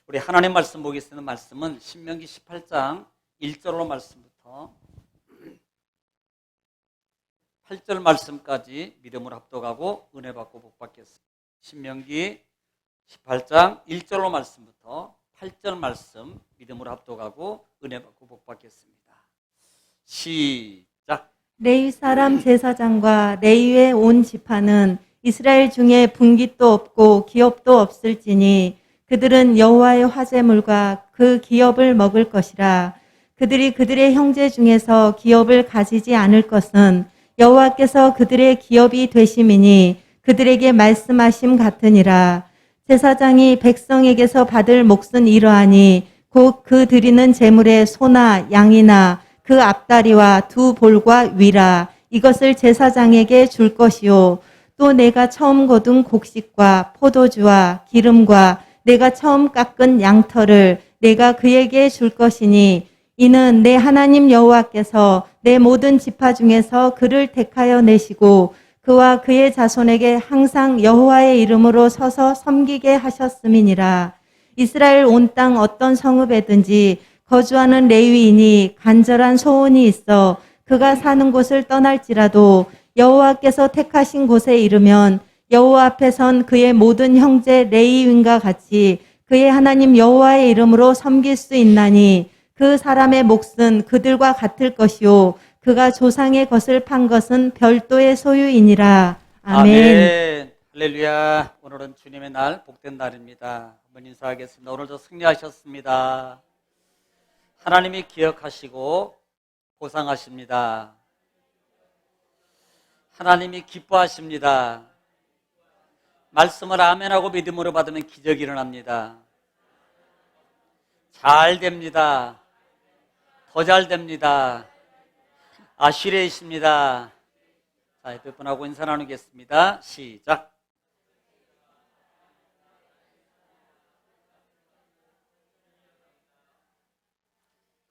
우리 하나님 말씀 보겠습니다. 말씀은 신명기 18장 1절로 말씀부터 8절 말씀까지 믿음으로 합독하고 은혜 받고 복 받겠습니다. 신명기 18장 1절로 말씀부터 8절 말씀 믿음으로 합독하고 은혜 받고 복 받겠습니다. 시작. 레위 사람 제사장과 레위의 온 지파는 이스라엘 중에 분깃도 없고 기업도 없을지니 그들은 여호와의 화제물과 그 기업을 먹을 것이라. 그들이 그들의 형제 중에서 기업을 가지지 않을 것은 여호와께서 그들의 기업이 되심이니 그들에게 말씀하심 같으니라. 제사장이 백성에게서 받을 몫은 이러하니 곧 그 드리는 제물의 소나 양이나 그 앞다리와 두 볼과 위라. 이것을 제사장에게 줄 것이요. 또 내가 처음 거둔 곡식과 포도주와 기름과 내가 처음 깎은 양털을 내가 그에게 줄 것이니 이는 내 하나님 여호와께서 내 모든 지파 중에서 그를 택하여 내시고 그와 그의 자손에게 항상 여호와의 이름으로 서서 섬기게 하셨음이니라. 이스라엘 온 땅 어떤 성읍에든지 거주하는 레위인이 간절한 소원이 있어 그가 사는 곳을 떠날지라도 여호와께서 택하신 곳에 이르면 여호와 앞에 선 그의 모든 형제 레위인과 같이 그의 하나님 여호와의 이름으로 섬길 수 있나니 그 사람의 몫은 그들과 같을 것이요 그가 조상의 것을 판 것은 별도의 소유이니라. 아멘. 할렐루야. 오늘은 주님의 날, 복된 날입니다. 한번 인사하겠습니다. 오늘도 승리하셨습니다. 하나님이 기억하시고 보상하십니다. 하나님이 기뻐하십니다. 말씀을 아멘하고 믿음으로 받으면 기적이 일어납니다. 잘 됩니다. 더 잘 됩니다. 아시레이십니다. 자, 몇 분하고 인사 나누겠습니다. 시작.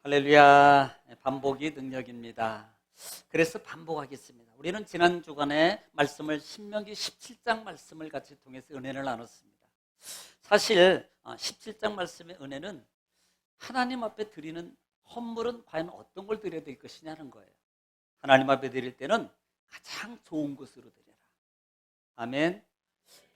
할렐루야. 반복이 능력입니다. 그래서 반복하겠습니다. 우리는 지난 주간에 말씀을 신명기 17장 말씀을 같이 통해서 은혜를 나눴습니다. 사실 17장 말씀의 은혜는 하나님 앞에 드리는 헌물은 과연 어떤 걸 드려야 될 것이냐는 거예요. 하나님 앞에 드릴 때는 가장 좋은 것으로 드려라. 아멘.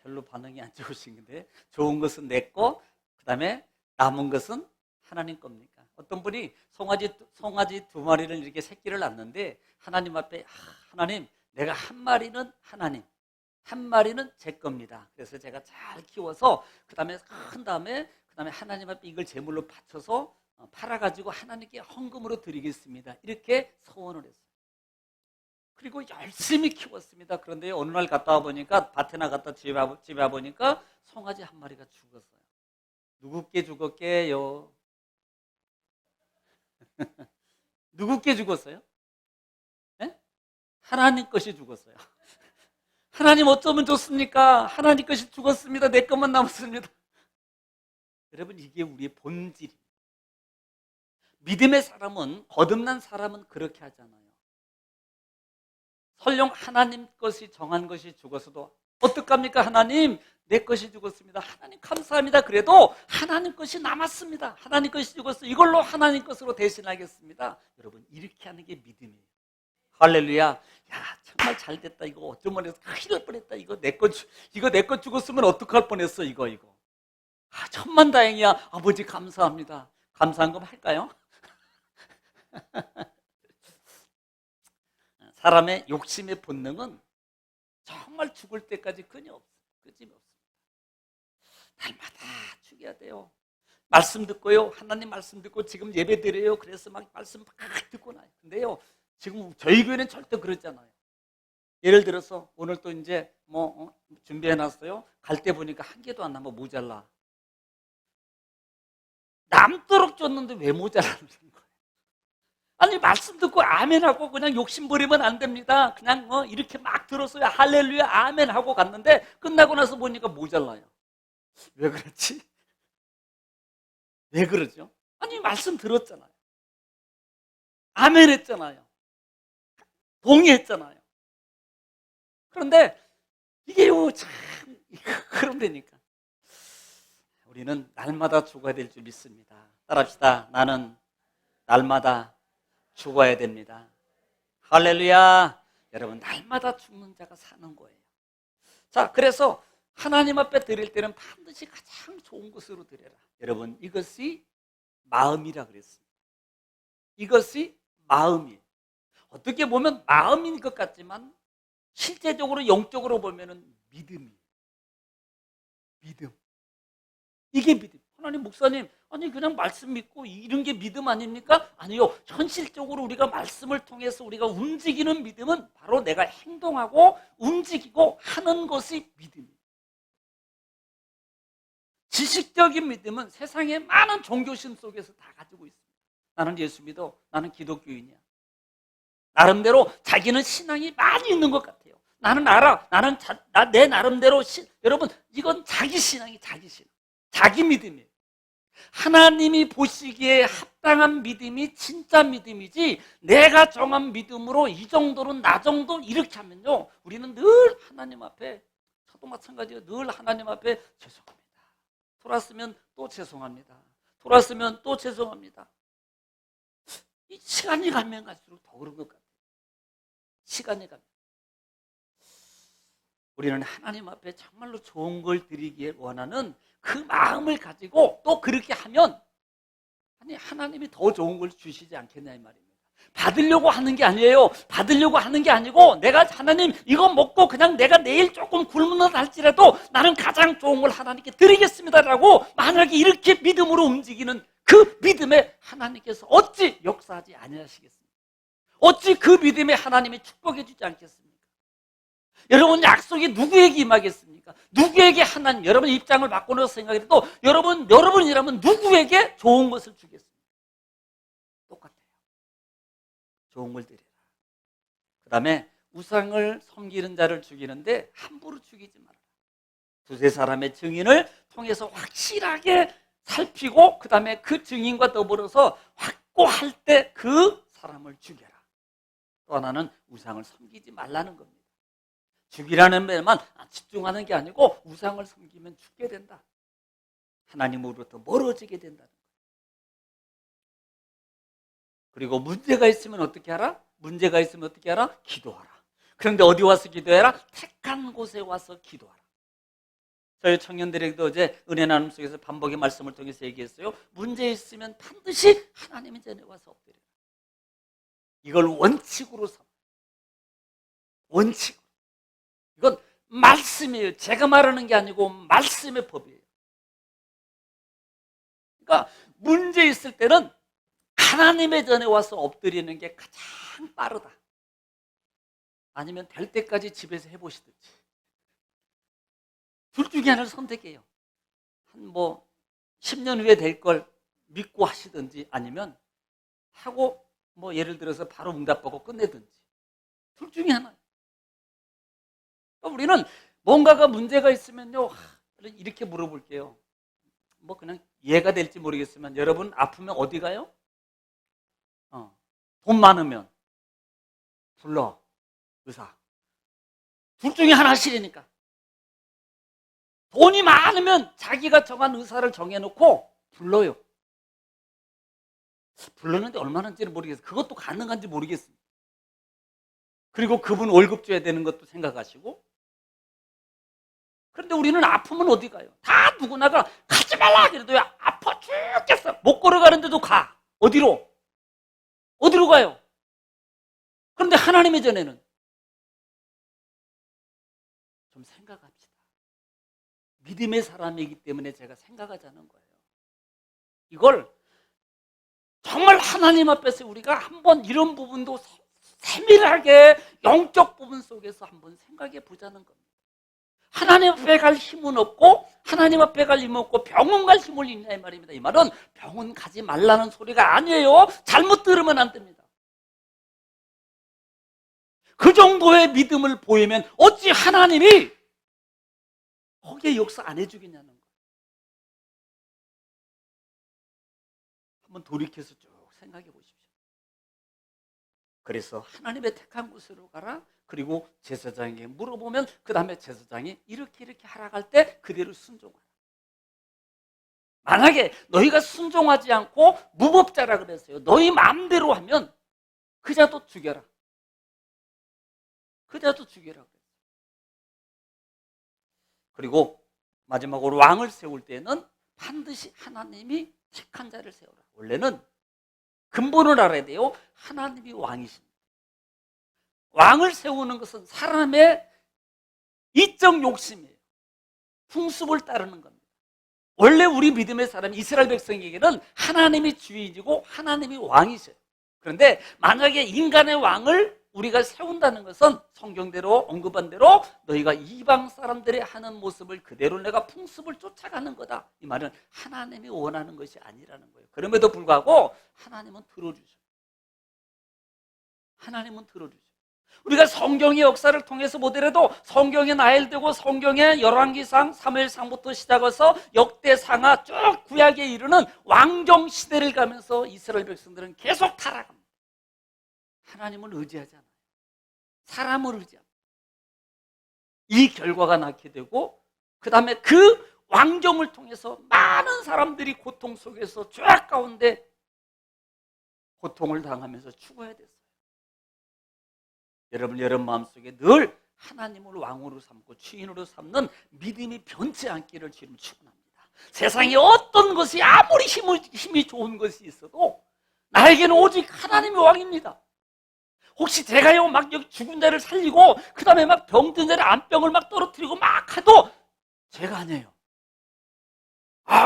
별로 반응이 안 좋으신데 좋은 것은 내 거, 그 다음에 남은 것은 하나님 겁니까? 어떤 분이 송아지 두 마리를 이렇게 새끼를 낳는데 하나님 앞에 하나님 내가 한 마리는 하나님, 한 마리는 제 겁니다. 그래서 제가 잘 키워서 그 다음에 하나님 앞에 이걸 제물로 바쳐서 팔아가지고 하나님께 헌금으로 드리겠습니다. 이렇게 소원을 했어요. 그리고 열심히 키웠습니다. 그런데 어느 날 갔다 와보니까 밭에 나갔다 집에 와보니까 송아지 한 마리가 죽었어요. 누구께 죽었게요? 누구께 죽었어요? 네? 하나님 것이 죽었어요. 하나님 어쩌면 좋습니까? 하나님 것이 죽었습니다. 내 것만 남았습니다. 여러분, 이게 우리의 본질입니다. 믿음의 사람은, 거듭난 사람은 그렇게 하잖아요. 설령 하나님 것이 정한 것이 죽었어도 어떡합니까? 하나님 내 것이 죽었습니다. 하나님 감사합니다. 그래도 하나님 것이 남았습니다. 하나님 것이 죽었어요. 이걸로 하나님 것으로 대신하겠습니다. 여러분, 이렇게 하는 게 믿음이에요. 할렐루야. 야, 정말 잘 됐다. 이거 어쩌면 해서 큰일 날 뻔했다. 이거 내 것 죽었으면 어떡할 뻔했어. 이거. 천만다행이야. 아버지 감사합니다. 감사한 거 할까요? 사람의 욕심의 본능은 정말 죽을 때까지 끊임이 없습니다. 날마다 죽여야 돼요. 말씀 듣고요. 하나님 말씀 듣고 지금 예배 드려요. 그래서 막 말씀 막 듣고 나요. 근데요, 지금 저희 교회는 절대 그러잖아요. 예를 들어서 오늘 또 이제 준비해놨어요. 갈 때 보니까 한 개도 안 남아 모자라. 남도록 줬는데 왜 모자라는 거예요? 아니, 말씀 듣고 아멘하고 그냥 욕심 부리면 안 됩니다. 그냥 이렇게 막 들었어요. 할렐루야 아멘 하고 갔는데 끝나고 나서 보니까 모자라요. 왜 그렇지? 왜 그러죠? 아니, 말씀 들었잖아요. 아멘 했잖아요. 동의했잖아요. 그런데 이게요, 참 그런다니까. 우리는 날마다 죽어야 될 줄 믿습니다. 따라합시다. 나는 날마다 죽어야 됩니다. 할렐루야. 여러분, 날마다 죽는 자가 사는 거예요. 자, 그래서 하나님 앞에 드릴 때는 반드시 가장 좋은 것으로 드려라. 여러분, 이것이 마음이라 그랬습니다. 이것이 마음이에요. 어떻게 보면 마음인 것 같지만 실제적으로 영적으로 보면은 믿음이에요. 믿음. 이게 믿음. 하나님, 목사님, 아니 그냥 말씀 믿고 이런 게 믿음 아닙니까? 아니요. 현실적으로 우리가 말씀을 통해서 우리가 움직이는 믿음은 바로 내가 행동하고 움직이고 하는 것이 믿음이에요. 지식적인 믿음은 세상의 많은 종교심 속에서 다 가지고 있습니다. 나는 예수 믿어. 나는 기독교인이야. 나름대로 자기는 신앙이 많이 있는 것 같아요. 나는 알아. 내 나름대로 여러분, 이건 자기 신앙이 자기 신앙. 자기 믿음이에요. 하나님이 보시기에 합당한 믿음이 진짜 믿음이지, 내가 정한 믿음으로 이 정도는 나 정도 이렇게 하면요, 우리는 늘 하나님 앞에, 저도 마찬가지예요. 늘 하나님 앞에 죄송합니다. 돌았으면 또 죄송합니다. 돌았으면 또 죄송합니다. 이 시간이 가면 갈수록 더 그런 것 같아요. 시간이 가면. 우리는 하나님 앞에 정말로 좋은 걸 드리기에 원하는 그 마음을 가지고 또 그렇게 하면, 아니 하나님이 더 좋은 걸 주시지 않겠냐 이 말입니다. 받으려고 하는 게 아니에요. 받으려고 하는 게 아니고, 내가 하나님 이거 먹고 그냥 내가 내일 조금 굶는 할지라도 나는 가장 좋은 걸 하나님께 드리겠습니다라고 만약에 이렇게 믿음으로 움직이는 그 믿음에 하나님께서 어찌 역사하지 아니하시겠습니까? 어찌 그 믿음에 하나님이 축복해 주지 않겠습니까? 여러분, 약속이 누구에게 임하겠습니까? 누구에게 하나님, 여러분 입장을 바꾸는 생각해도 여러분이라면 누구에게 좋은 것을 주겠습니까? 똑같아요. 좋은 걸 드려라. 그 다음에 우상을 섬기는 자를 죽이는데 함부로 죽이지 말아라. 두세 사람의 증인을 통해서 확실하게 살피고, 그 다음에 그 증인과 더불어서 확고할 때 그 사람을 죽여라. 또 하나는 우상을 섬기지 말라는 겁니다. 죽이라는 말만 집중하는 게 아니고, 우상을 섬기면 죽게 된다. 하나님으로부터 멀어지게 된다는 거예요. 그리고 문제가 있으면 어떻게 하라? 문제가 있으면 어떻게 하라? 기도하라. 그런데 어디 와서 기도해라? 택한 곳에 와서 기도하라. 저희 청년들에게도 어제 은혜 나눔 속에서 반복의 말씀을 통해서 얘기했어요. 문제 있으면 반드시 하나님의 전에 와서 엎드려라. 이걸 원칙으로 삼아. 원칙. 이건 말씀이에요. 제가 말하는 게 아니고 말씀의 법이에요. 그러니까 문제 있을 때는 하나님의 전에 와서 엎드리는 게 가장 빠르다. 아니면 될 때까지 집에서 해보시든지. 둘 중에 하나를 선택해요. 한 10년 후에 될 걸 믿고 하시든지, 아니면 하고 예를 들어서 바로 응답받고 끝내든지. 둘 중에 하나. 우리는 뭔가가 문제가 있으면요, 이렇게 물어볼게요. 그냥 이해가 될지 모르겠지만, 여러분 아프면 어디 가요? 돈 많으면 불러 의사. 둘 중에 하나 하시려니까. 돈이 많으면 자기가 정한 의사를 정해놓고 불러요. 불렀는데 얼마나인지는 모르겠어요. 그것도 가능한지 모르겠습니다. 그리고 그분 월급 줘야 되는 것도 생각하시고. 그런데 우리는 아프면 어디 가요? 다 누구나가 가지 말라 그래도 아파 죽겠어. 못 걸어가는데도 가. 어디로? 어디로 가요? 그런데 하나님의 전에는 좀 생각합시다. 믿음의 사람이기 때문에 제가 생각하자는 거예요. 이걸 정말 하나님 앞에서 우리가 한번 이런 부분도 세밀하게 영적 부분 속에서 한번 생각해 보자는 겁니다. 하나님 앞에 갈 힘은 없고, 하나님 앞에 갈 힘은 없고 병원 갈 힘을 있냐 이 말입니다. 이 말은 병원 가지 말라는 소리가 아니에요. 잘못 들으면 안 됩니다. 그 정도의 믿음을 보이면 어찌 하나님이 거기에 역사 안 해주겠냐는 거예요. 한번 돌이켜서 쭉 생각해 보십시오. 그래서 하나님의 택한 곳으로 가라. 그리고 제사장에게 물어보면 그 다음에 제사장이 이렇게 하라고 할 때 그대로 순종하라. 만약에 너희가 순종하지 않고 무법자라 그랬어요. 너희 마음대로 하면 그 자도 죽여라. 그 자도 죽여라. 그리고 마지막으로 왕을 세울 때는 반드시 하나님이 택한 자를 세우라. 원래는 근본을 알아야 돼요. 하나님이 왕이십니다. 왕을 세우는 것은 사람의 이적 욕심이에요. 풍습을 따르는 겁니다. 원래 우리 믿음의 사람 이스라엘 백성에게는 하나님이 주인이고 하나님이 왕이세요. 그런데 만약에 인간의 왕을 우리가 세운다는 것은 성경대로 언급한 대로 너희가 이방 사람들이 하는 모습을 그대로 내가 풍습을 쫓아가는 거다. 이 말은 하나님이 원하는 것이 아니라는 거예요. 그럼에도 불구하고 하나님은 들어주죠. 하나님은 들어주죠. 우리가 성경의 역사를 통해서 보더라도 성경에 나열되고 성경의 열왕기상, 사무엘상부터 시작해서 역대상하 쭉 구약에 이르는 왕정 시대를 가면서 이스라엘 백성들은 계속 타락합니다. 하나님을 의지하지 않아요. 사람을 의지합니다. 이 결과가 낳게 되고 그 다음에 그 왕정을 통해서 많은 사람들이 고통 속에서 죄악 가운데 고통을 당하면서 죽어야 됐어요. 여러분 마음속에 늘 하나님을 왕으로 삼고 주인으로 삼는 믿음이 변치 않기를 주님 축원합니다. 세상에 어떤 것이 아무리 힘이 좋은 것이 있어도 나에게는 오직 하나님이 왕입니다. 혹시 제가요 막 여기 죽은 자를 살리고 그 다음에 막 병든 자를 안병을 막 떨어뜨리고 막 해도 제가 아니에요.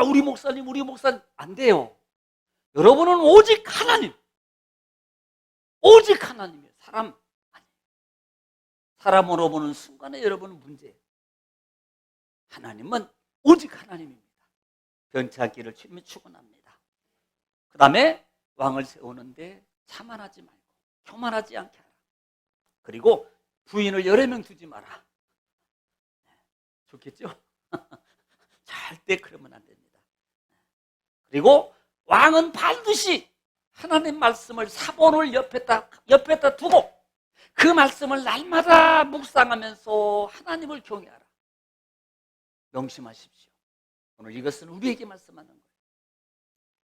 우리 목사님 안 돼요. 여러분은 오직 하나님, 오직 하나님이에요. 사람 아니에요. 사람으로 보는 순간에 여러분은 문제예요. 하나님은 오직 하나님입니다. 변치 않기를 주님이 축원합니다. 그 다음에 왕을 세우는데 자만하지 말고 교만하지 않게 하라. 그리고 부인을 여러 명 두지 마라. 좋겠죠? 절대 그러면 안 됩니다. 그리고 왕은 반드시 하나님 말씀을 사본을 옆에다 두고 그 말씀을 날마다 묵상하면서 하나님을 경외하라. 명심하십시오. 오늘 이것은 우리에게 말씀하는 거예요.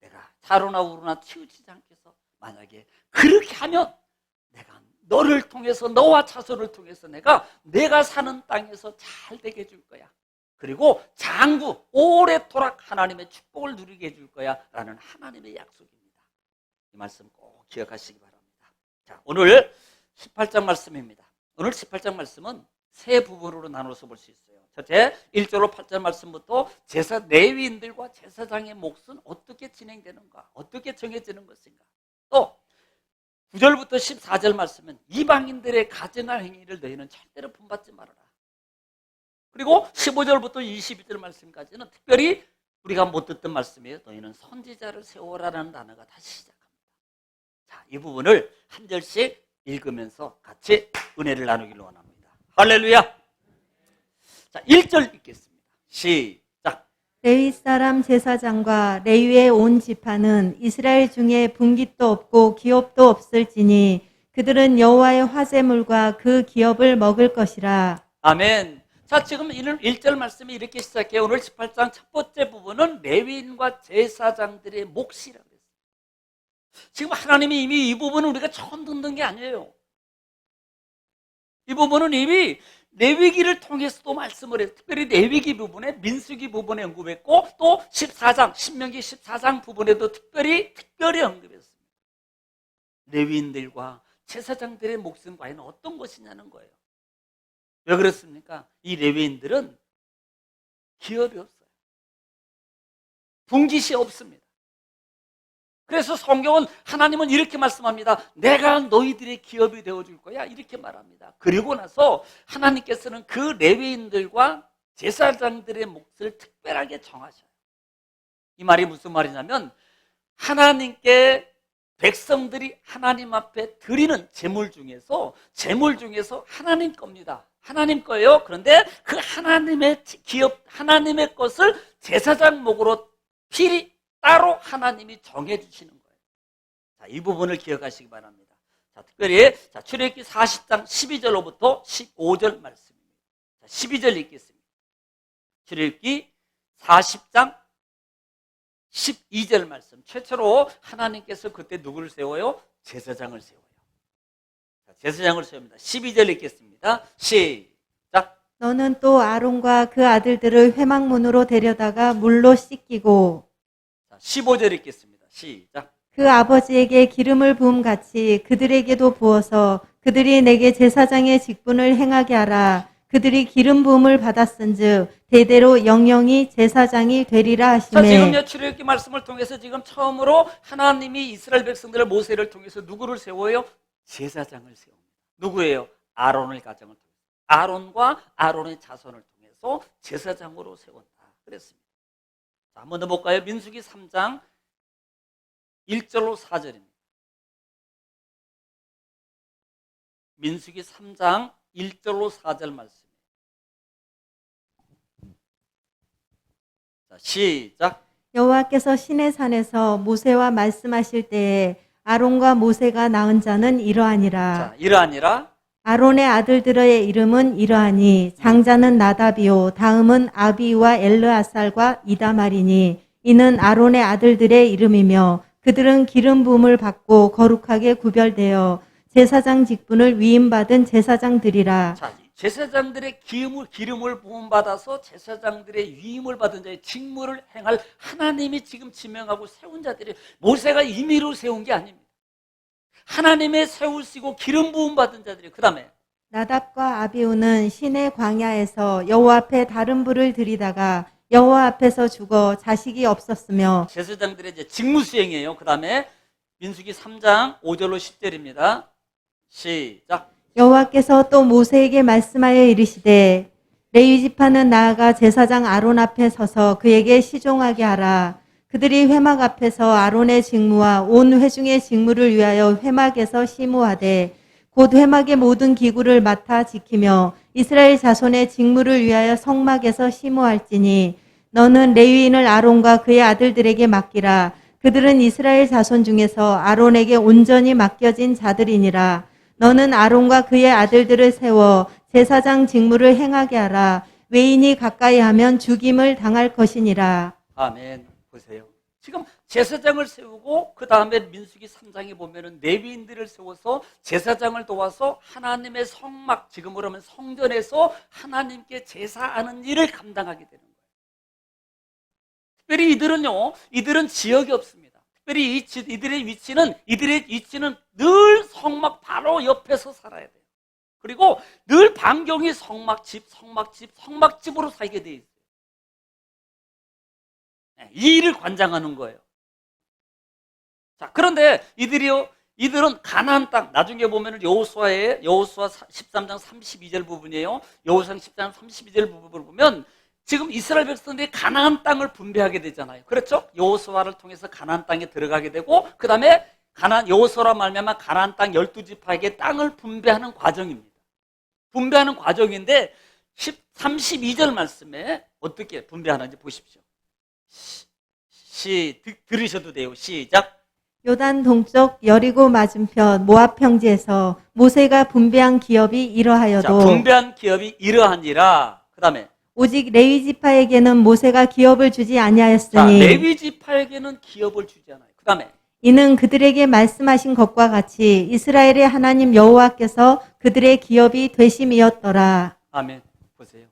내가 좌로나 우로나 치우치지 않겠어. 만약에 그렇게 하면 내가 너를 통해서 너와 자손을 통해서 내가 사는 땅에서 잘 되게 해줄 거야. 그리고 장구 오래도록 하나님의 축복을 누리게 해줄 거야 라는 하나님의 약속입니다. 이 말씀 꼭 기억하시기 바랍니다. 자, 오늘 18장 말씀입니다. 오늘 18장 말씀은 세 부분으로 나눠서 볼 수 있어요. 첫째, 1절로 8절 말씀부터 레위인들과 제사장의 몫은 어떻게 진행되는가, 어떻게 정해지는 것인가. 또 9절부터 14절 말씀은 이방인들의 가증한 행위를 너희는 절대로 본받지 말아라. 그리고 15절부터 22절 말씀까지는 특별히 우리가 못 듣던 말씀이에요. 너희는 선지자를 세워라라는 단어가 다시 시작합니다. 자, 이 부분을 한 절씩 읽으면서 같이 은혜를 나누기를 원합니다. 할렐루야. 자, 1절 읽겠습니다. 시작. 레위 사람 제사장과 레위의 온 지파는 이스라엘 중에 분깃도 없고 기업도 없을지니 그들은 여호와의 화제물과 그 기업을 먹을 것이라. 아멘. 자, 지금 1절 말씀이 이렇게 시작해요. 오늘 18장 첫 번째 부분은 레위인과 제사장들의 몫이라고 했어요. 지금 하나님이 이미 이 부분은 우리가 처음 듣는 게 아니에요. 이 부분은 이미 레위기를 통해서도 말씀을 해요. 특별히 레위기 부분에, 민수기 부분에 언급했고 또 14장, 신명기 14장 부분에도 특별히 언급했습니다. 레위인들과 제사장들의 몫은 과연 어떤 것이냐는 거예요. 왜 그렇습니까? 이 레위인들은 기업이 없어요. 분깃이 없습니다. 그래서 성경은 하나님은 이렇게 말씀합니다. 내가 너희들의 기업이 되어줄 거야. 이렇게 말합니다. 그리고 나서 하나님께서는 그 레위인들과 제사장들의 몫을 특별하게 정하셔요. 이 말이 무슨 말이냐면 하나님께 백성들이 하나님 앞에 드리는 제물 중에서 하나님 겁니다. 하나님 거예요. 그런데 그 하나님의 기업, 하나님의 것을 제사장 목으로 필히 따로 하나님이 정해주시는 거예요. 자, 이 부분을 기억하시기 바랍니다. 자, 특별히 출애굽기 40장 12절로부터 15절 말씀입니다. 자, 12절 읽겠습니다. 출애굽기 40장 12절 말씀. 최초로 하나님께서 그때 누구를 세워요? 제사장을 세워요. 자, 제사장을 세웁니다. 12절 읽겠습니다. 시작. 너는 또 아론과 그 아들들을 회막문으로 데려다가 물로 씻기고 자, 15절 읽겠습니다. 시작. 그 아버지에게 기름을 부음 같이 그들에게도 부어서 그들이 내게 제사장의 직분을 행하게 하라. 그들이 기름 부음을 받았은즉 대대로 영영이 제사장이 되리라 자, 하시매. 지금요 출애굽기 말씀을 통해서 지금 처음으로 하나님이 이스라엘 백성들을 모세를 통해서 누구를 세워요? 제사장을 세웁니다. 누구예요? 아론의 가정을 통해서. 아론과 아론의 자손을 통해서 제사장으로 세운다. 그랬습니다. 자, 한번 더 볼까요? 민수기 3장 1절로 4절입니다. 민수기 3장 1절로 4절 말씀. 자, 시작. 여호와께서 시내산에서 모세와 말씀하실 때에 아론과 모세가 낳은 자는 이러하니라. 자, 이러하니라. 아론의 아들들의 이름은 이러하니 장자는 나답이요 다음은 아비와 엘르아살과 이다말이니 이는 아론의 아들들의 이름이며 그들은 기름 부음을 받고 거룩하게 구별되어 제사장 직분을 위임받은 제사장들이라. 자, 제사장들의 기름을 부음받아서 제사장들의 위임을 받은 자의 직무를 행할 하나님이 지금 지명하고 세운 자들이 모세가 임의로 세운 게 아닙니다. 하나님의 세우시고 기름 부음받은 자들이. 그 다음에 나답과 아비우는 시내 광야에서 여호와 앞에 다른 불을 들이다가 여호와 앞에서 죽어 자식이 없었으며. 제사장들의 이제 직무 수행이에요. 그 다음에 민수기 3장 5절로 10절입니다. 시작. 여호와께서 또 모세에게 말씀하여 이르시되 레위 지파는 나아가 제사장 아론 앞에 서서 그에게 시종하게 하라. 그들이 회막 앞에서 아론의 직무와 온 회중의 직무를 위하여 회막에서 시무하되 곧 회막의 모든 기구를 맡아 지키며 이스라엘 자손의 직무를 위하여 성막에서 시무할지니 너는 레위인을 아론과 그의 아들들에게 맡기라. 그들은 이스라엘 자손 중에서 아론에게 온전히 맡겨진 자들이니라. 너는 아론과 그의 아들들을 세워 제사장 직무를 행하게 하라. 외인이 가까이 하면 죽임을 당할 것이니라. 아멘. 보세요. 지금 제사장을 세우고 그 다음에 민수기 3장에 보면은 레위인들을 세워서 제사장을 도와서 하나님의 성막, 지금으로 하면 성전에서 하나님께 제사하는 일을 감당하게 되는 거예요. 특별히 이들은 지역이 없습니다. 특별히 이들의 위치는 늘 성막 바로 옆에서 살아야 돼요. 그리고 늘 반경이 성막집으로 살게 돼 있어요. 이 일을 관장하는 거예요. 자, 그런데 이들은 가나안 땅, 나중에 보면 여호수아 13장 32절 부분이에요. 여호수아 13장 32절 부분을 보면 지금 이스라엘 백성들이 가나안 땅을 분배하게 되잖아요. 그렇죠? 여호수아를 통해서 가나안 땅에 들어가게 되고 그 다음에 여호수아라 말미암아 가나안 땅 12지파에게 땅을 분배하는 과정입니다. 분배하는 과정인데 32절 말씀에 어떻게 분배하는지 보십시오. 들으셔도 돼요. 시작. 요단 동쪽 여리고 맞은편 모압 평지에서 모세가 분배한 기업이 이러하여도. 자, 분배한 기업이 이러하니라. 그 다음에 오직 레위 지파에게는 모세가 기업을 주지 자, 아니하였으니. 레위 지파에게는 기업을 주지 않아요. 그 다음에 이는 그들에게 말씀하신 것과 같이 이스라엘의 하나님 여호와께서 그들의 기업이 되심이었더라. 아멘. 보세요.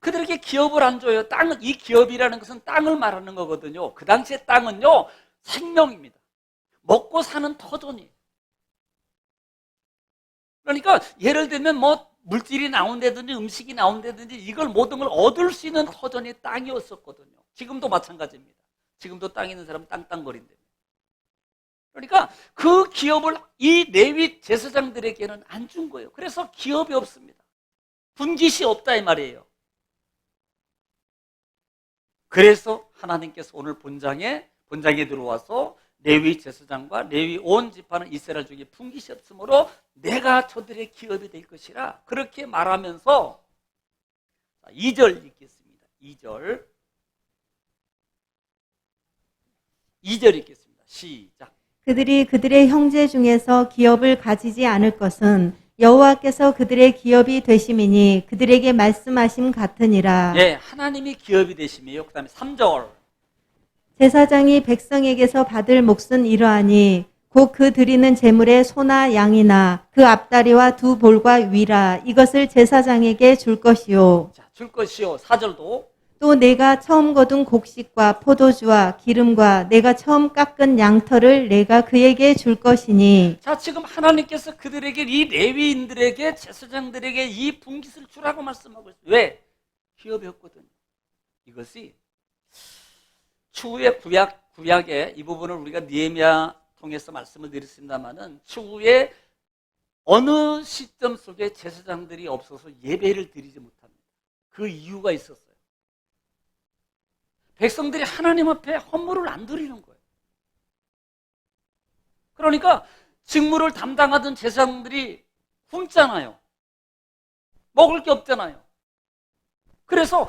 그들에게 기업을 안 줘요. 이 기업이라는 것은 땅을 말하는 거거든요. 그 당시에 땅은요, 생명입니다. 먹고 사는 터전이에요. 그러니까 예를 들면 물질이 나온다든지 음식이 나온다든지 이걸 모든 걸 얻을 수 있는 터전이 땅이었었거든요. 지금도 마찬가지입니다. 지금도 땅 있는 사람은 땅땅거린대요. 그러니까 그 기업을 이 레위 제사장들에게는 안 준 거예요. 그래서 기업이 없습니다. 분깃이 없다 이 말이에요. 그래서 하나님께서 오늘 본장에 들어와서 레위 제사장과 레위 온 지파는 이스라엘 중에 분깃이 없으므로 내가 저들의 기업이 될 것이라 그렇게 말하면서 2절 읽겠습니다. 2절 읽겠습니다. 시작. 그들이 그들의 형제 중에서 기업을 가지지 않을 것은 여호와께서 그들의 기업이 되심이니 그들에게 말씀하심 같으니라. 예, 하나님이 기업이 되심이에요. 그 다음에 3절. 제사장이 백성에게서 받을 몫은 이러하니 곧 그 드리는 제물의 소나 양이나 그 앞다리와 두 볼과 위라 이것을 제사장에게 줄 것이요. 자, 줄 것이요. 4절도 또 내가 처음 거둔 곡식과 포도주와 기름과 내가 처음 깎은 양털을 내가 그에게 줄 것이니. 자, 지금 하나님께서 그들에게 이 레위인들에게 제사장들에게 이 분깃을 주라고 말씀하고 있어요. 왜? 기업이었거든요. 이것이 추후의 구약의 이 부분을 우리가 느헤미야 통해서 말씀을 드렸습니다만은 추후에 어느 시점 속에 제사장들이 없어서 예배를 드리지 못합니다. 그 이유가 있었어요. 백성들이 하나님 앞에 헌물을 안 드리는 거예요. 그러니까 직무를 담당하던 제사장들이 굶잖아요. 먹을 게 없잖아요. 그래서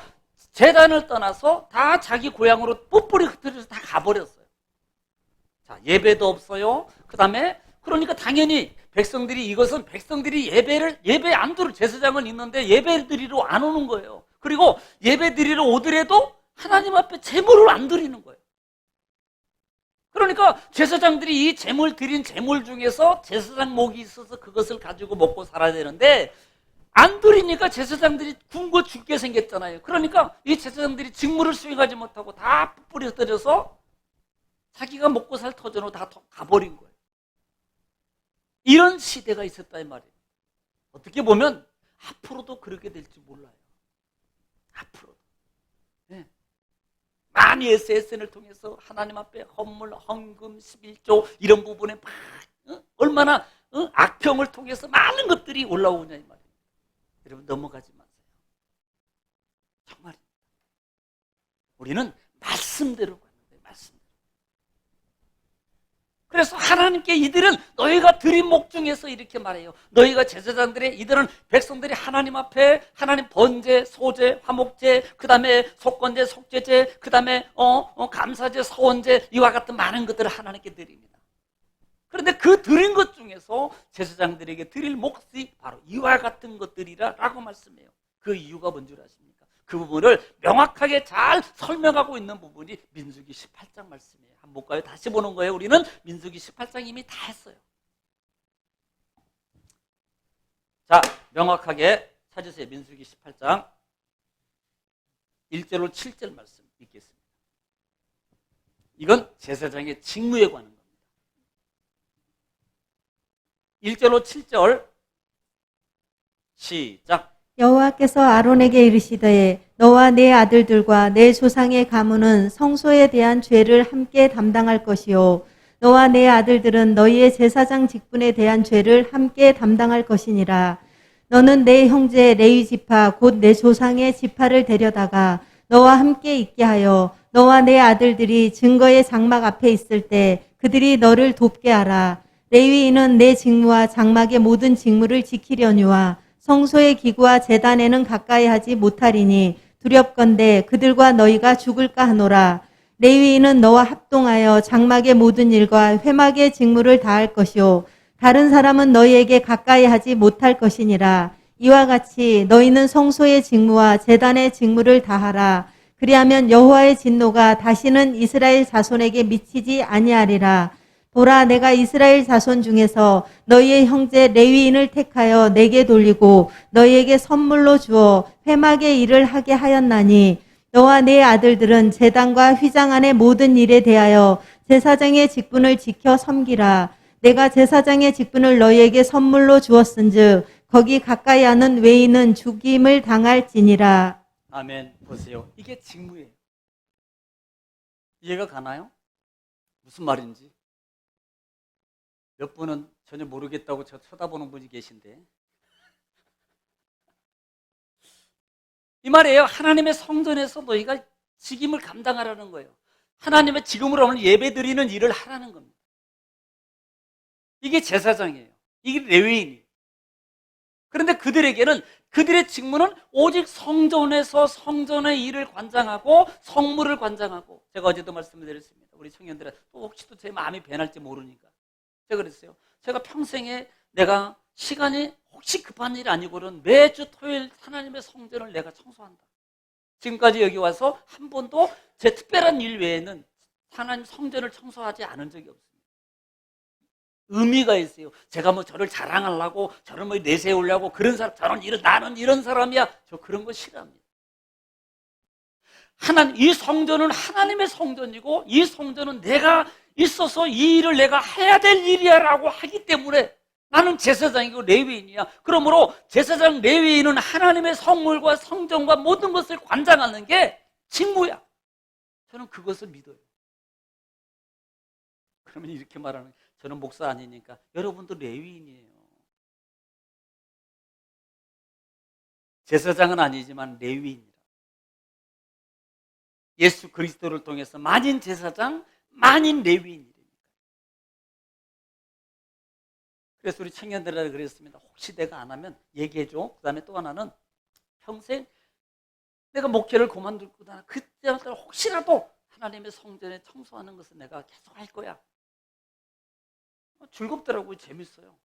제단을 떠나서 다 자기 고향으로 뿔뿔이 흩어져서 다 가버렸어요. 자, 예배도 없어요. 그 다음에 그러니까 당연히 이것은 백성들이 예배 안 드려. 제사장은 있는데 예배 드리러 안 오는 거예요. 그리고 예배 드리러 오더라도 하나님 앞에 제물을 안 드리는 거예요. 그러니까 제사장들이 이 제물 드린 제물 중에서 제사장 목이 있어서 그것을 가지고 먹고 살아야 되는데 안 드리니까 제사장들이 굶고 죽게 생겼잖아요. 그러니까 이 제사장들이 직무를 수행하지 못하고 다 뿌리 흩어져서 자기가 먹고 살 터전으로 다 가버린 거예요. 이런 시대가 있었다 이 말이에요. 어떻게 보면 앞으로도 그렇게 될지 몰라요. 앞으로도. 네. 많이 SSN을 통해서 하나님 앞에 헌물, 헌금, 11조 이런 부분에 막 얼마나 악평을 통해서 많은 것들이 올라오냐 이 말이에요. 여러분 넘어가지 마세요. 정말입니다. 우리는 말씀대로 가는 거예요. 말씀대로. 그래서 하나님께 이들은 너희가 드린 목 중에서 이렇게 말해요. 너희가 제사장들의 이들은 백성들이 하나님 앞에 하나님 번제, 소제, 화목제, 그 다음에 속건제, 속죄제, 그 다음에 감사제, 서원제 이와 같은 많은 것들을 하나님께 드립니다. 그런데 그 드린 것 중에서 제사장들에게 드릴 몫이 바로 이와 같은 것들이라고 말씀해요. 그 이유가 뭔 줄 아십니까? 그 부분을 명확하게 잘 설명하고 있는 부분이 민수기 18장 말씀이에요. 한번 볼까요? 다시 보는 거예요. 우리는 민수기 18장 이미 다 했어요. 자, 명확하게 찾으세요. 민수기 18장 1절로 7절 말씀 읽겠습니다. 이건 제사장의 직무에 관한 겁니다. 1절로 7절 시작. 여호와께서 아론에게 이르시되 너와 내 아들들과 내 조상의 가문은 성소에 대한 죄를 함께 담당할 것이요 너와 내 아들들은 너희의 제사장 직분에 대한 죄를 함께 담당할 것이니라. 너는 내 형제 레위 지파 곧 내 조상의 지파를 데려다가 너와 함께 있게 하여 너와 내 아들들이 증거의 장막 앞에 있을 때 그들이 너를 돕게 하라. 레위인은 내 직무와 장막의 모든 직무를 지키려니와 성소의 기구와 제단에는 가까이 하지 못하리니 두렵건대 그들과 너희가 죽을까 하노라. 레위인은 너와 합동하여 장막의 모든 일과 회막의 직무를 다할 것이요 다른 사람은 너희에게 가까이 하지 못할 것이니라. 이와 같이 너희는 성소의 직무와 제단의 직무를 다하라. 그리하면 여호와의 진노가 다시는 이스라엘 자손에게 미치지 아니하리라. 보라, 내가 이스라엘 자손 중에서 너희의 형제 레위인을 택하여 내게 돌리고 너희에게 선물로 주어 회막의 일을 하게 하였나니 너와 내 아들들은 제단과 휘장 안의 모든 일에 대하여 제사장의 직분을 지켜 섬기라. 내가 제사장의 직분을 너희에게 선물로 주었은즉 거기 가까이 하는 외인은 죽임을 당할지니라. 아멘. 보세요. 이게 직무예요. 이해가 가나요? 무슨 말인지. 몇 분은 전혀 모르겠다고 저 쳐다보는 분이 계신데 이 말이에요. 하나님의 성전에서 너희가 직임을 감당하라는 거예요. 하나님의 직임으로 오늘 예배드리는 일을 하라는 겁니다. 이게 제사장이에요. 이게 레위인이에요. 그런데 그들에게는 그들의 직무는 오직 성전에서 성전의 일을 관장하고 성물을 관장하고 제가 어제도 말씀드렸습니다. 우리 청년들은 또 혹시 또 제 마음이 변할지 모르니까 제가 그랬어요. 제가 평생에 내가 시간이 혹시 급한 일이 아니고는 매주 토요일 하나님의 성전을 내가 청소한다. 지금까지 여기 와서 한 번도 제 특별한 일 외에는 하나님 성전을 청소하지 않은 적이 없습니다. 의미가 있어요. 제가 뭐 저를 자랑하려고, 저를 뭐 내세우려고, 그런 사람, 나는 이런 사람이야. 저 그런 거 싫어합니다. 이 성전은 하나님의 성전이고, 이 성전은 내가 있어서 이 일을 내가 해야 될 일이야 라고 하기 때문에 나는 제사장이고 레위인이야. 그러므로 제사장 레위인은 하나님의 성물과 성전과 모든 것을 관장하는 게 직무야. 저는 그것을 믿어요. 그러면 이렇게 말하는, 저는 목사 아니니까 여러분도 레위인이에요. 제사장은 아니지만 레위인이라. 예수 그리스도를 통해서 만인 제사장, 만인 레위인이랍니다. 그래서 우리 청년들한테 그랬습니다. 혹시 내가 안 하면 얘기해줘. 그 다음에 또 하나는 평생 내가 목회를 그만두고 그때부터 혹시라도 하나님의 성전에 청소하는 것을 내가 계속 할 거야. 즐겁더라고요. 재밌어요.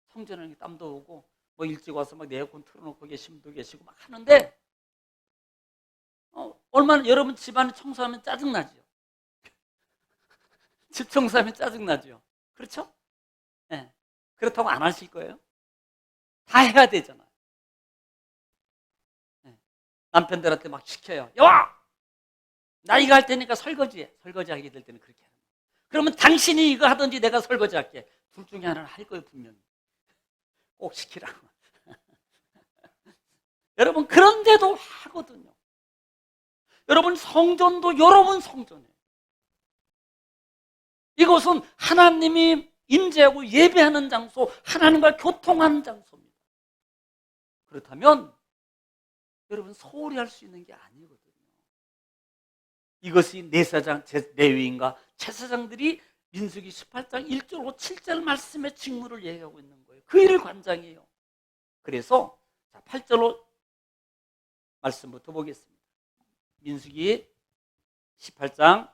성전에 땀도 오고 뭐 일찍 와서 막 에어컨 틀어놓고 계신 분도 계시고 막 하는데 얼마나 여러분 집안에 청소하면 짜증나죠. 집 청소하면 짜증나죠. 그렇죠? 네. 그렇다고 안 하실 거예요? 다 해야 되잖아요. 네. 남편들한테 막 시켜요. 야! 나 이거 할 테니까 설거지해. 설거지하게 될 때는 그렇게 하는 거예요. 그러면 당신이 이거 하든지 내가 설거지할게. 둘 중에 하나는 할 거예요, 분명히. 꼭 시키라고. 여러분, 그런데도 하거든요. 여러분, 성전도 여러분 성전이에요. 이곳은 하나님이 임재하고 예배하는 장소, 하나님과 교통하는 장소입니다. 그렇다면 여러분 소홀히 할 수 있는 게 아니거든요. 이것이 레위인과 제사장들이 민수기 18장 1절로 7절 말씀의 직무를 얘기하고 있는 거예요. 그 일을 관장해요. 그래서 8절로 말씀부터 보겠습니다. 민수기 18장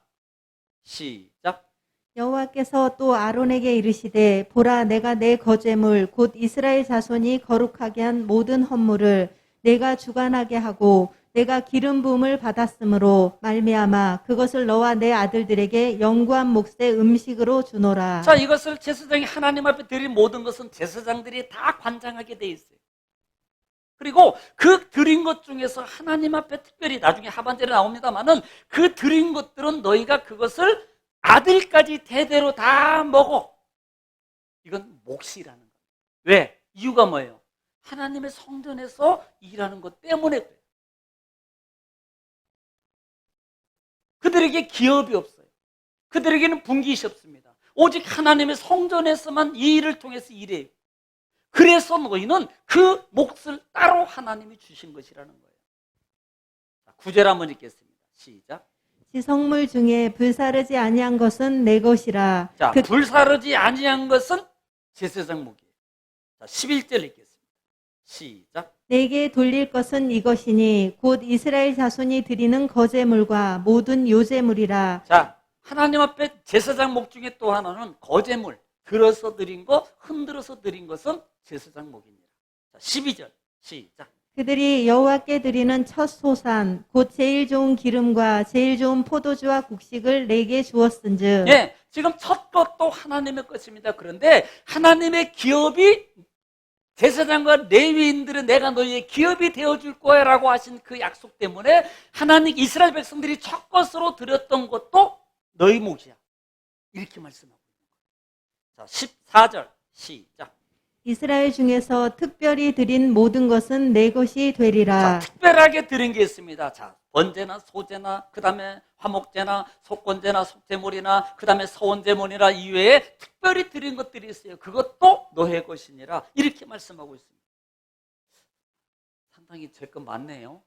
시작. 여호와께서 또 아론에게 이르시되 보라 내가 내 거제물 곧 이스라엘 자손이 거룩하게 한 모든 헌물을 내가 주관하게 하고 내가 기름 부음을 받았으므로 말미암아 그것을 너와 내 아들들에게 영구한 몫의 음식으로 주노라. 자, 이것을 제사장이 하나님 앞에 드린 모든 것은 제사장들이 다 관장하게 돼 있어요. 그리고 그 드린 것 중에서 하나님 앞에 특별히 나중에 하반절에 나옵니다만은 그 드린 것들은 너희가 그것을 아들까지 대대로 다 먹어. 이건 몫이라는 거예요. 왜? 이유가 뭐예요? 하나님의 성전에서 일하는 것 때문에 그래요. 그들에게 기업이 없어요. 그들에게는 분깃이 없습니다. 오직 하나님의 성전에서만 이 일을 통해서 일해요. 그래서 너희는 그 몫을 따로 하나님이 주신 것이라는 거예요. 9절 한번 읽겠습니다. 시작. 지성물 중에 불사르지 아니한 것은 내 것이라. 자, 불사르지 아니한 것은 제사장 몫이에요. 자, 11절 읽겠습니다. 시작. 내게 돌릴 것은 이것이니 곧 이스라엘 자손이 드리는 거제물과 모든 요제물이라. 자, 하나님 앞에 제사장 목 중에 또 하나는 거제물, 들어서 드린 것, 흔들어서 드린 것은 제사장 목입니다. 자, 12절 시작. 그들이 여호와께 드리는 첫 소산 곧 제일 좋은 기름과 제일 좋은 포도주와 곡식을 내게 주었은즉. 예, 지금 첫 것도 하나님의 것입니다. 그런데 하나님의 기업이 제사장과 레위인들은 내가 너희의 기업이 되어줄 거야 라고 하신 그 약속 때문에 하나님 이스라엘 백성들이 첫 것으로 드렸던 것도 너희 몫이야. 이렇게 말씀하고 있는 거예요. 자, 14절 시작. 이스라엘 중에서 특별히 드린 모든 것은 내 것이 되리라. 자, 특별하게 드린 게 있습니다. 자, 번제나 소제나 그 다음에 화목제나 속건제나 속제물이나 그 다음에 서원제물이나 이외에 특별히 드린 것들이 있어요. 그것도 너의 것이니라 이렇게 말씀하고 있습니다. 상당히 제 것 많네요.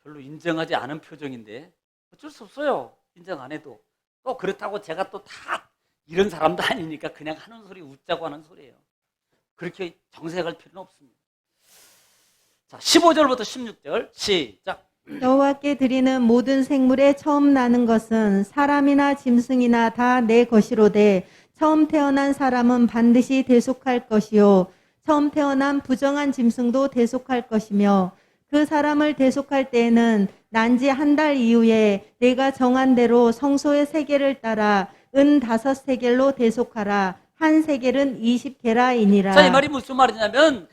별로 인정하지 않은 표정인데 어쩔 수 없어요. 인정 안 해도. 또 그렇다고 제가 또 다 이런 사람도 아니니까 그냥 하는 소리 웃자고 하는 소리예요. 그렇게 정색할 필요는 없습니다. 자, 15절부터 16절 시작. 여호와께 드리는 모든 생물의 처음 나는 것은 사람이나 짐승이나 다 내 것이로되 처음 태어난 사람은 반드시 대속할 것이요 처음 태어난 부정한 짐승도 대속할 것이며 그 사람을 대속할 때에는 난지 한 달 이후에 내가 정한 대로 성소의 세겔을 따라 은 5세겔로 대속하라. 한 세겔은 20게라이니라. 자, 이 말이 무슨 말이냐면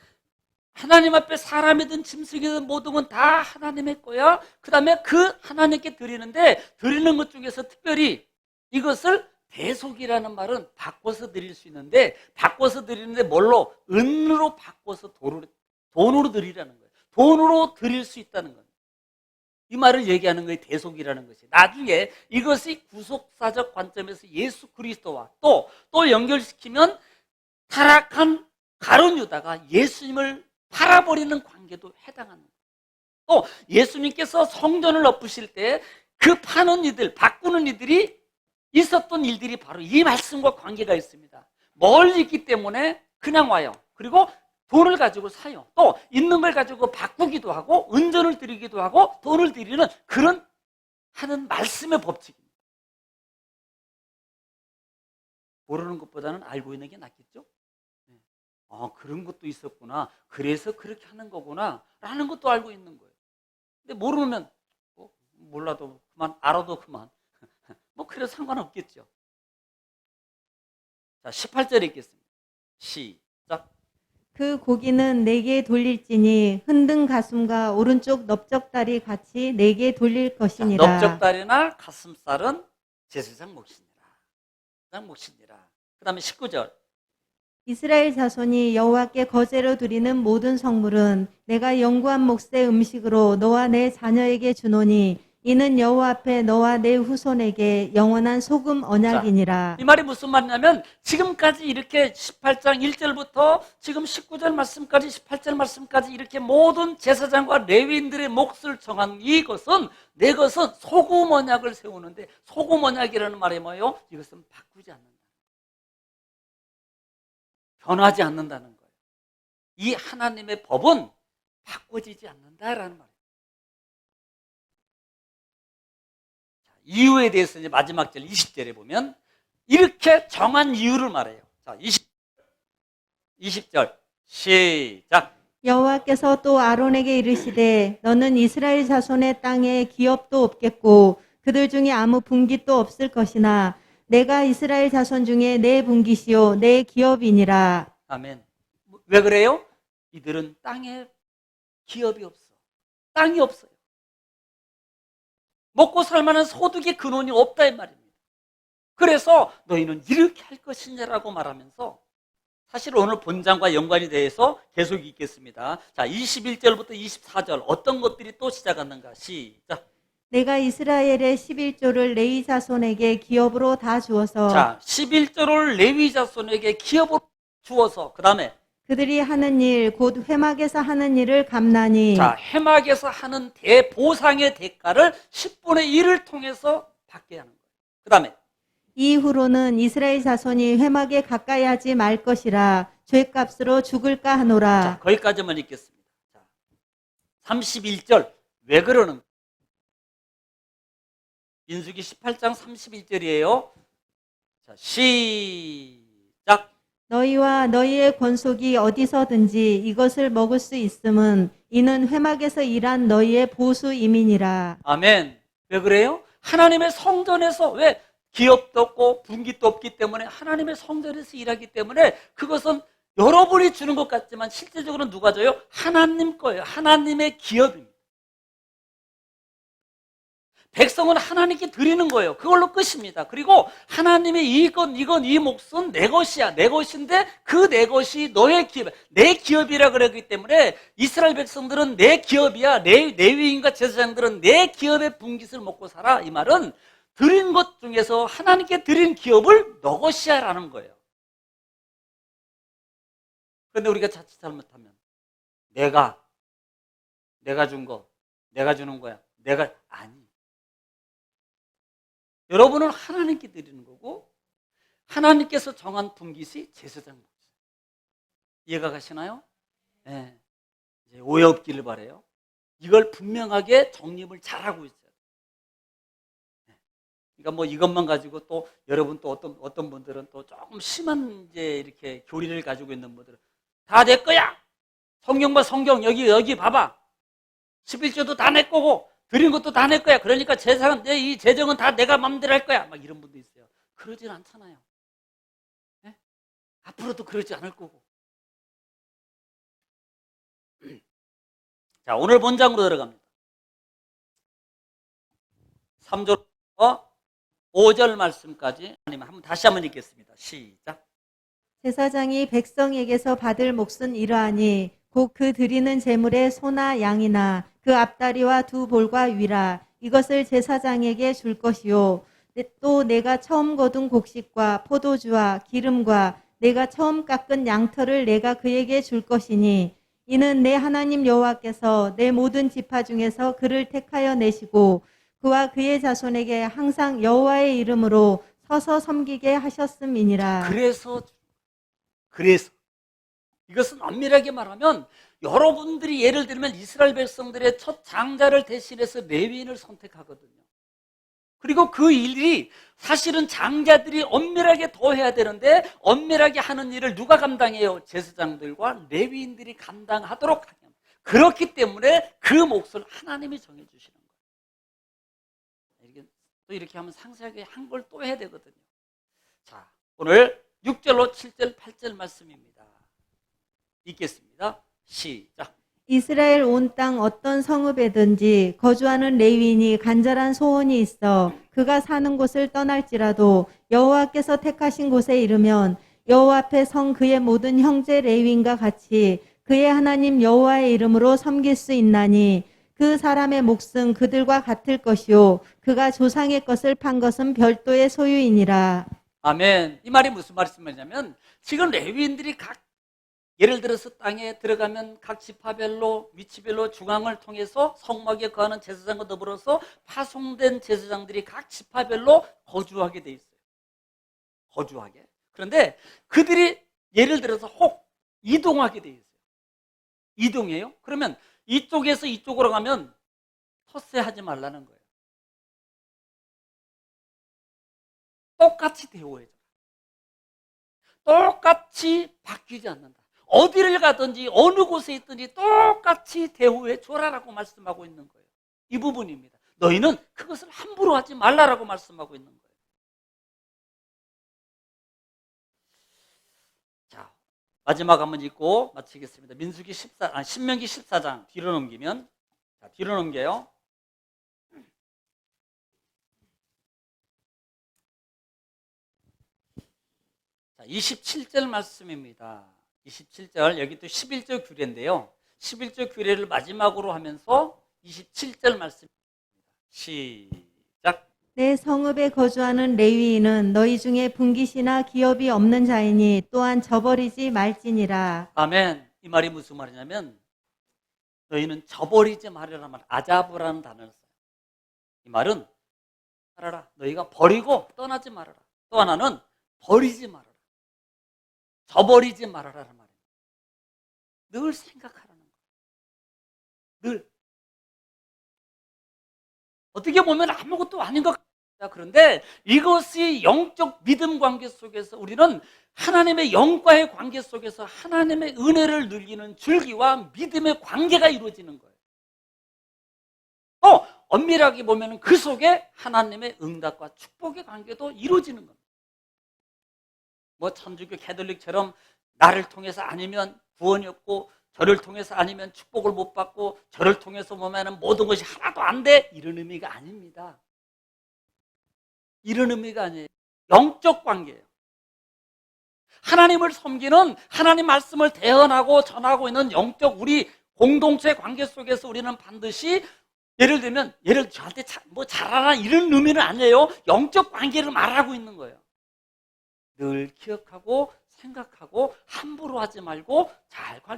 하나님 앞에 사람이든 짐승이든 모든 건 다 하나님의 거야. 그 다음에 그 하나님께 드리는데 드리는 것 중에서 특별히 이것을 대속이라는 말은 바꿔서 드릴 수 있는데 바꿔서 드리는데 뭘로? 은으로 바꿔서 돈으로 드리라는 거예요. 돈으로 드릴 수 있다는 거예요. 이 말을 얘기하는 거예요. 대속이라는 것이. 나중에 이것이 구속사적 관점에서 예수 그리스도와 또 연결시키면 타락한 가룟 유다가 예수님을 팔아버리는 관계도 해당하는 거예요. 또 예수님께서 성전을 엎으실 때 그 파는 이들, 바꾸는 이들이 있었던 일들이 바로 이 말씀과 관계가 있습니다. 멀리 있기 때문에 그냥 와요. 그리고 돈을 가지고 사요. 또 있는 걸 가지고 바꾸기도 하고 은전을 드리기도 하고 돈을 드리는 그런 하는 말씀의 법칙입니다. 모르는 것보다는 알고 있는 게 낫겠죠? 그런 것도 있었구나. 그래서 그렇게 하는 거구나. 라는 것도 알고 있는 거예요. 근데 모르면 몰라도 그만, 알아도 그만. 그래도 상관없겠죠. 자, 18절에 있겠습니다. 시작. 그 고기는 내게 돌릴지니 흔든 가슴과 오른쪽 넓적다리 같이 내게 돌릴 것이니라. 넓적다리나 가슴살은 제사장 몫이니라. 그 다음에 19절. 이스라엘 자손이 여호와께 거제로 드리는 모든 성물은 내가 영구한 몫의 음식으로 너와 내 자녀에게 주노니 이는 여호와 앞에 너와 내 후손에게 영원한 소금 언약이니라. 이 말이 무슨 말이냐면 지금까지 이렇게 18장 1절부터 지금 19절 말씀까지 18절 말씀까지 이렇게 모든 제사장과 레위인들의 몫을 정한 이것은 내 것은 소금 언약을 세우는데 소금 언약이라는 말이 뭐예요? 이것은 바꾸지 않는다. 변하지 않는다는 거예요. 이 하나님의 법은 바꿔지지 않는다라는 말이에요. 이유에 대해서 이제 마지막 절 20절에 보면 이렇게 정한 이유를 말해요. 자, 20절 시작. 여호와께서 또 아론에게 이르시되 너는 이스라엘 자손의 땅에 기업도 없겠고 그들 중에 아무 분깃도 없을 것이나 내가 이스라엘 자손 중에 내 분깃이요 내 기업이니라. 아멘. 왜 그래요? 이들은 땅에 기업이 없어. 땅이 없어요. 먹고 살 만한 소득의 근원이 없다 이 말입니다. 그래서 너희는 이렇게 할 것이냐라고 말하면서 사실 오늘 본장과 연관이 돼서 계속 읽겠습니다. 자, 21절부터 24절 어떤 것들이 또 시작하는가? 시작. 내가 이스라엘의 11조를 레위 자손에게 기업으로 다 주어서 자, 11조를 레위 자손에게 기업으로 주어서 그 다음에 그들이 하는 일 곧 회막에서 하는 일을 감나니 자, 회막에서 하는 대보상의 대가를 10분의 1을 통해서 받게 하는 거예요. 그 다음에 이후로는 이스라엘 자손이 회막에 가까이 하지 말 것이라 죄값으로 죽을까 하노라. 자, 거기까지만 읽겠습니다. 자, 31절 왜 그러는 민수기 18장 31절이에요. 자, 시작. 너희와 너희의 권속이 어디서든지 이것을 먹을 수 있음은 이는 회막에서 일한 너희의 보수임이니라. 아멘. 왜 그래요? 하나님의 성전에서 왜 기업도 없고 분깃도 없기 때문에 하나님의 성전에서 일하기 때문에 그것은 여러분이 주는 것 같지만 실제적으로 누가 줘요? 하나님 거예요. 하나님의 기업입니다. 백성은 하나님께 드리는 거예요. 그걸로 끝입니다. 그리고 하나님의 이 몫은 내 것이야. 내 것인데 그 내 것이 너의 기업, 내 기업이라 그러기 때문에 이스라엘 백성들은 내 기업이야. 레위인과 제사장들은 내 기업의 분깃을 먹고 살아. 이 말은 드린 것 중에서 하나님께 드린 기업을 너 것이야 라는 거예요. 그런데 우리가 자칫 잘못하면 내가 준 거, 내가 주는 거야. 아니. 여러분은 하나님께 드리는 거고 하나님께서 정한 분깃이 제사장 몫. 이해가 가시나요? 네. 이제 오해 없기를 바라요. 이걸 분명하게 정립을 잘하고 있어요. 네. 그러니까 뭐 이것만 가지고 또 여러분 또 어떤 분들은 또 조금 심한 이제 이렇게 교리를 가지고 있는 분들은 다 내 거야. 성경 봐 성경 여기 봐봐. 11조도 다 내 거고 드린 것도 다 내 거야. 그러니까 이 재정은 다 내가 마음대로 할 거야. 막 이런 분도 있어요. 그러진 않잖아요. 네? 앞으로도 그러지 않을 거고. 자, 오늘 본장으로 들어갑니다. 3절부터 5절 말씀까지 한번 다시 한번 읽겠습니다. 시작. 제사장이 백성에게서 받을 몫은 이러하니 곧 그 드리는 제물의 소나 양이나 그 앞다리와 두 볼과 위라 이것을 제사장에게 줄 것이요 또 내가 처음 거둔 곡식과 포도주와 기름과 내가 처음 깎은 양털을 내가 그에게 줄 것이니 이는 내 하나님 여호와께서 내 모든 지파 중에서 그를 택하여 내시고 그와 그의 자손에게 항상 여호와의 이름으로 서서 섬기게 하셨음이니라. 그래서 이것은 엄밀하게 말하면 여러분들이 예를 들면 이스라엘 백성들의 첫 장자를 대신해서 레위인을 선택하거든요. 그리고 그 일이 사실은 장자들이 엄밀하게 더 해야 되는데 엄밀하게 하는 일을 누가 감당해요? 제사장들과 레위인들이 감당하도록 하게 합니다. 그렇기 때문에 그 몫을 하나님이 정해주시는 거예요. 또 이렇게 하면 상세하게 한 걸 또 해야 되거든요. 자, 오늘 6절로 7절, 8절 말씀입니다. 읽겠습니다. 시작. 이스라엘 온 땅 어떤 성읍에든지 거주하는 레위인이 간절한 소원이 있어 그가 사는 곳을 떠날지라도 여호와께서 택하신 곳에 이르면 여호와 앞에 성 그의 모든 형제 레위인과 같이 그의 하나님 여호와의 이름으로 섬길 수 있나니 그 사람의 몫은 그들과 같을 것이요 그가 조상의 것을 판 것은 별도의 소유이니라. 아멘. 이 말이 무슨 말씀이냐면 지금 레위인들이 예를 들어서 땅에 들어가면 각 지파별로 위치별로 중앙을 통해서 성막에 거하는 제사장과 더불어서 파송된 제사장들이 각 지파별로 거주하게 돼 있어요. 거주하게. 그런데 그들이 예를 들어서 혹 이동하게 돼 있어요. 이동해요? 그러면 이쪽에서 이쪽으로 가면 텃세하지 말라는 거예요. 똑같이 대우해줘. 똑같이 바뀌지 않는다. 어디를 가든지 어느 곳에 있든지 똑같이 대우해 줘라라고 말씀하고 있는 거예요. 이 부분입니다. 너희는 그것을 함부로 하지 말라라고 말씀하고 있는 거예요. 자, 마지막 한번 읽고 마치겠습니다. 신명기 14장 뒤로 넘기면 뒤로 넘겨요. 자, 27절 말씀입니다. 27절, 여기 또 11절 규례인데요. 11절 규례를 마지막으로 하면서 27절 말씀입니다. 시작. 내 성읍에 거주하는 레위인은 너희 중에 분깃이나 기업이 없는 자이니 또한 저버리지 말지니라. 아멘. 이 말이 무슨 말이냐면 너희는 저버리지 말으라는 말, 아자브라는 단어를 써요. 이 말은 말하라. 너희가 버리고 떠나지 말아라. 또 하나는 버리지 말아라. 저버리지 말아라는 말이에요. 늘 생각하라는 거예요. 늘. 어떻게 보면 아무것도 아닌 것 같아요. 그런데 이것이 영적 믿음 관계 속에서 우리는 하나님의 영과의 관계 속에서 하나님의 은혜를 누리는 줄기와 믿음의 관계가 이루어지는 거예요. 또 엄밀하게 보면 그 속에 하나님의 응답과 축복의 관계도 이루어지는 겁니다. 뭐 천주교 캐톨릭처럼 나를 통해서 아니면 구원이 없고 저를 통해서 아니면 축복을 못 받고 저를 통해서 보면 모든 것이 하나도 안 돼, 이런 의미가 아닙니다. 이런 의미가 아니에요. 영적 관계예요. 하나님을 섬기는 하나님 말씀을 대언하고 전하고 있는 영적 우리 공동체 관계 속에서 우리는 반드시 예를 들면 저한테 뭐 잘하라 이런 의미는 아니에요. 영적 관계를 말하고 있는 거예요. 늘 기억하고 생각하고 함부로 하지 말고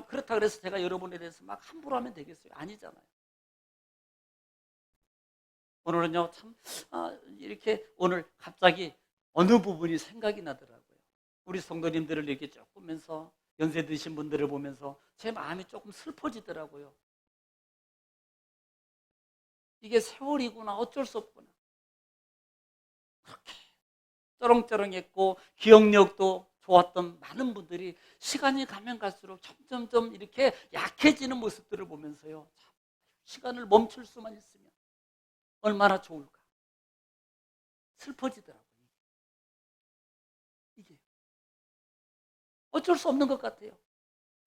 그렇다 그래서 제가 여러분에 대해서 막 함부로 하면 되겠어요? 아니잖아요. 오늘은요 참 이렇게 오늘 갑자기 어느 부분이 생각이 나더라고요. 우리 성도님들을 이렇게 쭉 보면서 연세 드신 분들을 보면서 제 마음이 조금 슬퍼지더라고요. 이게 세월이구나, 어쩔 수 없구나. 그렇게 쩌렁쩌렁했고 기억력도 좋았던 많은 분들이 시간이 가면 갈수록 점점점 이렇게 약해지는 모습들을 보면서요, 참 시간을 멈출 수만 있으면 얼마나 좋을까. 슬퍼지더라고요. 이게 어쩔 수 없는 것 같아요.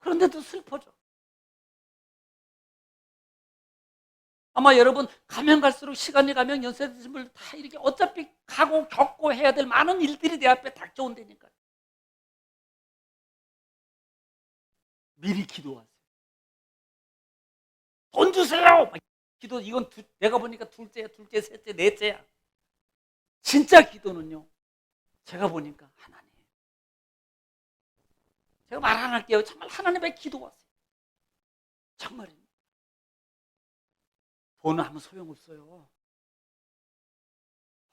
그런데도 슬퍼져. 아마 여러분 가면 갈수록 시간이 가면 연세 드신 분들 다 이렇게 어차피 가고 겪고 해야 될 많은 일들이 내 앞에 닥쳐온다니까요. 미리 기도하세요. 돈 주세요. 기도 이건 내가 보니까 둘째야, 둘째, 셋째, 넷째야. 진짜 기도는요. 제가 보니까 하나님. 제가 말 안 할게요. 정말 하나님의 기도하세요. 정말입니다. 돈은 아무 소용없어요.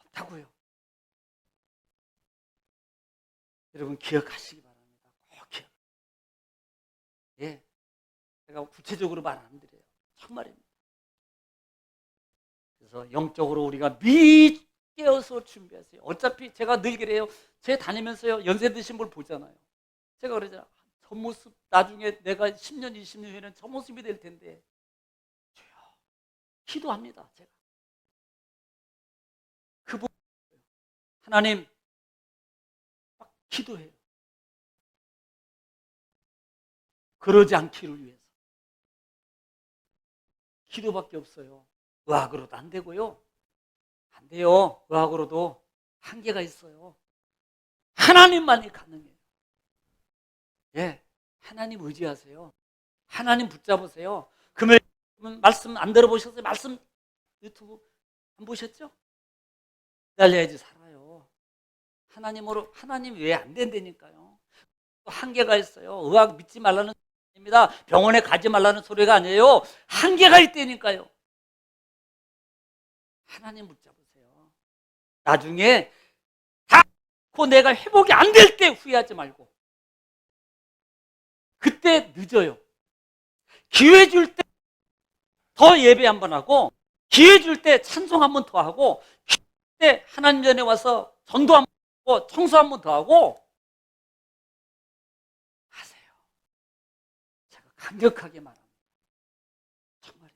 없다고요. 여러분 기억하시기 바랍니다. 꼭 기억. 예, 제가 구체적으로 말 안 드려요. 정말입니다. 그래서 영적으로 우리가 미리 깨어서 준비하세요. 어차피 제가 늘 그래요. 제 다니면서요 연세 드신 분 보잖아요. 제가 그러잖아요. 저 모습 나중에 내가 10년, 20년 후에는 저 모습이 될 텐데 주여 기도합니다. 제가 그분 하나님 막 기도해요. 그러지 않기를 위해서 기도밖에 없어요. 의학으로도 안 되고요. 안 돼요. 의학으로도 한계가 있어요. 하나님만이 가능해요. 예, 하나님 의지하세요. 하나님 붙잡으세요. 금요일 말씀 안 들어보셨어요? 말씀 유튜브 안 보셨죠? 기다려야지 살아요. 하나님으로 하나님 왜 안 된다니까요. 또 한계가 있어요. 의학 믿지 말라는 소리입니다. 병원에 가지 말라는 소리가 아니에요. 한계가 있다니까요. 하나님 붙잡으세요. 나중에 다 내가 회복이 안 될 때 후회하지 말고 그때 늦어요. 기회 줄 때 더 예배 한번 하고 기회 줄 때 찬송 한번 더 하고 기회 줄 때 하나님 전에 와서 전도 한번 하고 청소 한번 더 하고 하세요. 제가 강력하게 말합니다. 정말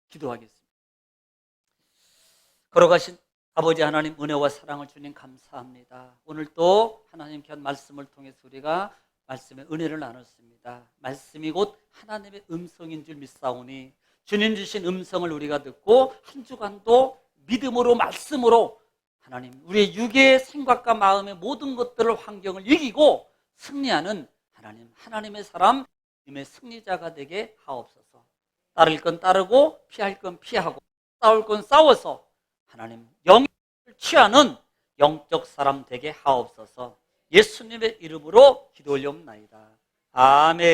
기도하겠습니다. 걸어가신 아버지 하나님 은혜와 사랑을 주님 감사합니다. 오늘 또 하나님 편 말씀을 통해서 우리가 말씀의 은혜를 나눴습니다. 말씀이 곧 하나님의 음성인 줄 믿사오니 주님 주신 음성을 우리가 듣고 한 주간도 믿음으로 말씀으로 하나님 우리의 육의 생각과 마음의 모든 것들을 환경을 이기고 승리하는 하나님의 사람 님의 승리자가 되게 하옵소서. 따를 건 따르고 피할 건 피하고 싸울 건 싸워서 하나님 영을 취하는 영적 사람 되게 하옵소서. 예수님의 이름으로 기도 올려옵나이다. 아멘.